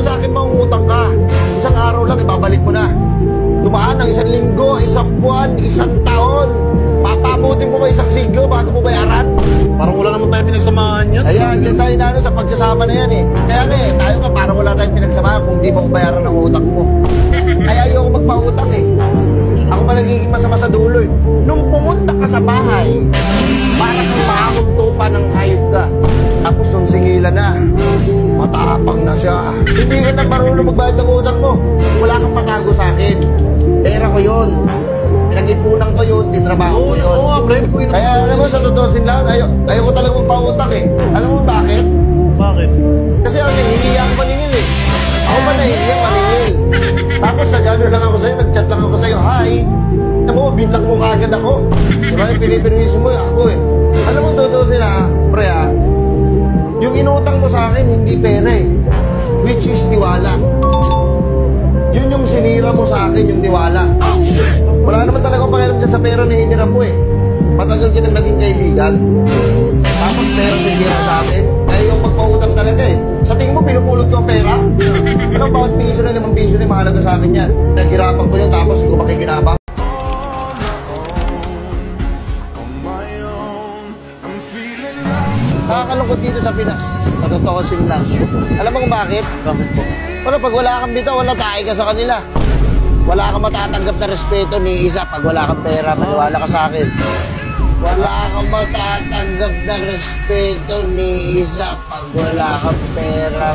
sa akin mangungutang ka? Isang araw lang, ibabalik mo na. Dumaan ang 1 linggo, 1 buwan, 1 taon. Papabutin mo ba 1 siglo bago mo bayaran? Parang wala naman tayo pinagsamahan yan. Ayan, yan tayo na sa pagsasama na yan eh. Kaya nga eh, tayo nga parang wala tayong pinagsamahan kung di mo ko bayaran ng utang mo. Kaya ayoko magpautang eh. Ako pa nagiging masama sa dulo eh. Nung pumunta ka sa bahay, parang mahakong tupa ng hayop ka. Tapos nung singilan na, matapang na siya. Hindi ka na marunong magbayad ng utang mo. Wala kang patago sa akin. Pera ko yun. Pinag-ipunan ko yun, tinrabaho ko yun. Oo nga, Brad. Kaya alam mo, sa totosin lang, ayoko talaga magpautang eh. Alam mo bakit? Bakit? Kasi ako nahihiya ako maningil eh. Ako ba nahihiya maningil? Tapos nag-ano lang ako sa'yo, nag-chat lang ako sa'yo, hi. Alam mo, binlock mo kaagad ako. Diba yung pinipirmiso mo ako eh. Alam mo, totosin ha, pre ha, yung inutang mo sa akin, hindi pera eh. Which is tiwala. Yun yung sinira mo sa akin, yung tiwala. Wala naman talaga pakialam dyan sa pera na hiniram mo eh. Matagal kitang naging kaibigan. Tapos pera sinira sa atin. Kaya yung magpautang talaga eh. Sa tingin mo, pinupulot ko ang pera? Anong bawat piso na 5 piso na mahalaga sa akin yan? Naghirapan ko yun tapos hindi ko makikinabang. Nakakalungkot dito sa Pinas. Sa totoo lang. Alam mo kung bakit? Bakit po? Wala, pag wala kang bitaw, wala tayo ka sa kanila. Wala kang matatanggap na respeto ni isa pag wala kang pera. Maniwala ka sa akin. Wala kang matatanggap na respeto ni isa pag wala kang pera.